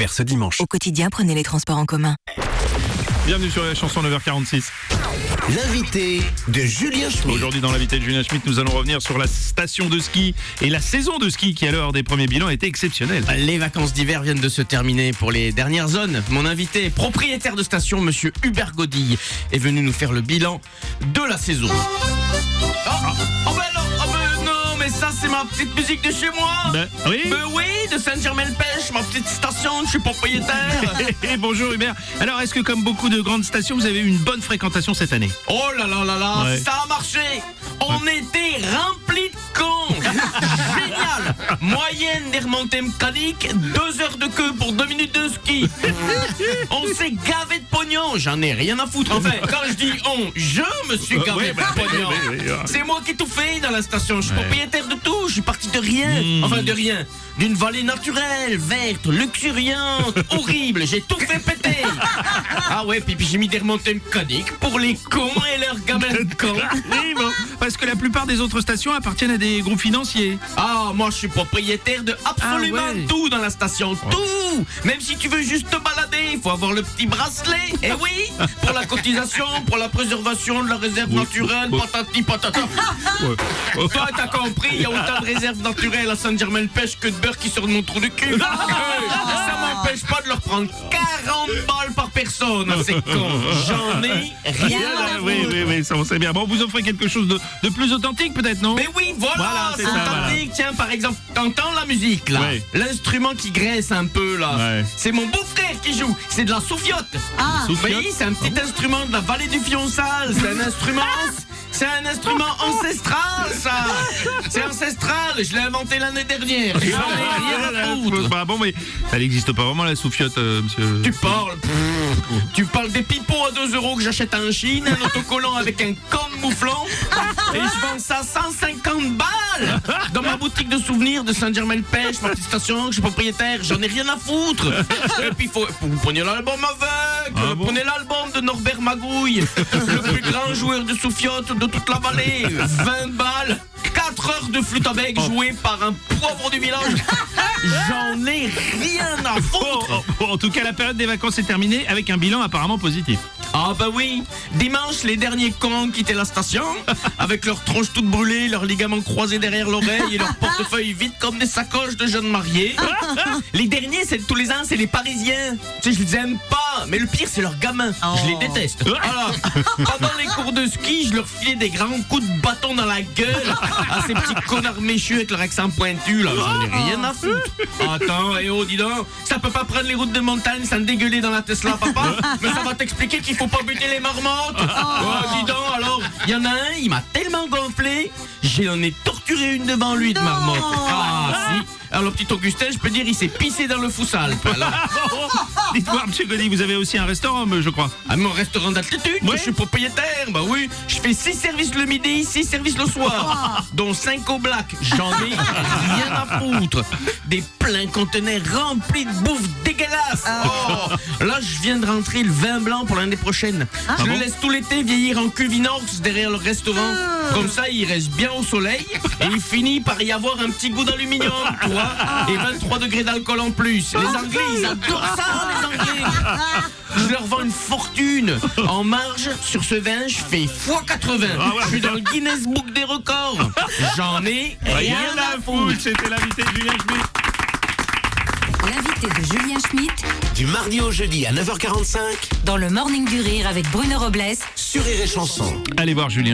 ouvert ce dimanche. Au quotidien, prenez les transports en commun. Bienvenue sur la chanson 9h46. L'invité de Julien Schmitt. Aujourd'hui dans l'invité de Julien Schmitt, nous allons revenir sur la station de ski et la saison de ski qui à l'heure des premiers bilans était exceptionnelle. Les vacances d'hiver viennent de se terminer pour les dernières zones. Mon invité, propriétaire de station, monsieur Hubert Godille, est venu nous faire le bilan de la saison. Non, mais ça c'est ma petite musique de chez moi. Oui. Oui, de Saint-Germain-le-Pêche, ma petite station, je suis propriétaire. Bonjour Hubert. Alors est-ce que comme beaucoup de grandes stations, vous avez eu une bonne fréquentation cette année? Oh là là là là, Ouais. ça a marché. On était remplis de cons. Génial. Moyenne des remontées mécaniques, 2 heures de queue pour 2 minutes de ski. On s'est gavé de pognon, j'en ai rien à foutre. Enfin, quand je dis on, je me suis gavé de pognon. oui. C'est moi qui ai tout fait dans la station, je suis propriétaire de tout, je suis parti de rien. Enfin de rien, d'une vallée naturelle, verte, luxuriante, horrible, j'ai tout fait péter. Ah ouais, puis j'ai mis des remontées mécaniques pour les cons et leurs gamins de cons. Oui, bon, parce que la plupart des autres stations appartiennent à des groupes financiers. Ah, moi je suis propriétaire de absolument Ah ouais. tout dans la station, tout. Même si tu veux juste te balader, il faut avoir le petit bracelet. Eh oui, pour la cotisation, pour la préservation de la réserve naturelle, patati patata. Toi t'as compris, il y a autant de réserves naturelles à Saint-Germain-le-Pêche que de beurre qui sort de mon trou de cul. Ça m'empêche pas de leur prendre 40 balles par personne, c'est con. J'en ai rien à foutre. Oui, ça on sait bien. Bon, vous offrez quelque chose de plus authentique peut-être, non? Mais oui, voilà, c'est c'est ça, authentique. Tiens, par exemple, t'entends la musique, là. Ouais. L'instrument qui graisse un peu, là. Ouais. C'est mon beau-frère qui joue. C'est de la soufiote. Soufiote. Oui, c'est un petit instrument de la vallée du Fionçal. C'est un instrument ancestral, ça. C'est ancestral. Je l'ai inventé l'année dernière. J'en ai rien à foutre. Bah, bon, mais ça n'existe pas vraiment la soufiote, monsieur. Tu parles des pipeaux à 2 euros que j'achète en Chine, un autocollant avec un con de mouflon, et je vends ça 150 balles dans ma boutique de souvenirs de Saint-Germain-le-Pêche, ma petite station, je suis propriétaire, j'en ai rien à foutre. Et puis vous prenez l'album avec, bon prenez l'album de Norbert Magouille, le plus grand joueur de soufiote de toute la vallée, 20 balles. 4 heures de flûte à bec jouée par un pauvre du village. J'en ai rien à foutre. En tout cas, la période des vacances est terminée avec un bilan apparemment positif. Ah bah oui, dimanche les derniers cons quittaient la station avec leurs tronches toutes brûlées, leurs ligaments croisés derrière l'oreille et leurs portefeuilles vides comme des sacoches de jeunes mariés. Les derniers, c'est tous les ans, c'est les Parisiens. Tu sais, je les aime pas, mais le pire c'est leurs gamins. Je les déteste. Voilà. Pendant les cours de ski, je leur filais des grands coups de bâton dans la gueule à ces petits connards méchus avec leur accent pointu là. J'en ai rien à foutre. Attends, dis donc, ça peut pas prendre les routes de montagne sans dégueuler dans la Tesla, papa. Mais ça va t'expliquer qu'il faut pas buter les marmottes. Dis donc, alors, il y en a un, il m'a tellement gonflé, j'en ai torturé une devant lui de marmotte. Ah si. Alors le petit Augustin, je peux dire, il s'est pissé dans le Foussal. Alors, Dites-moi, monsieur Goddy, vous avez aussi un restaurant, je crois. à mon restaurant d'altitude, moi, je suis propriétaire. Bah oui, je fais 6 services le midi, 6 services le soir, dont 5 au black. J'en ai rien à foutre. Des pleins conteneurs remplis de bouffe dégueulasse. Là, je viens de rentrer le vin blanc pour l'année prochaine. Je le laisse tout l'été vieillir en cuve inox derrière le restaurant. Comme ça, il reste bien au soleil et il finit par y avoir un petit goût d'aluminium, tu vois, et 23 degrés d'alcool en plus. Les Anglais, ils adorent ça, les Anglais. Je leur vends une fortune. En marge, sur ce vin, je fais x80. Je suis dans le Guinness Book des records. J'en ai rien à foutre. C'était l'invité de Julien Schmitt. L'invité de Julien Schmitt Du mardi au jeudi à 9h45 dans le Morning du Rire avec Bruno Robles sur Rire et Chanson. Allez voir Julien.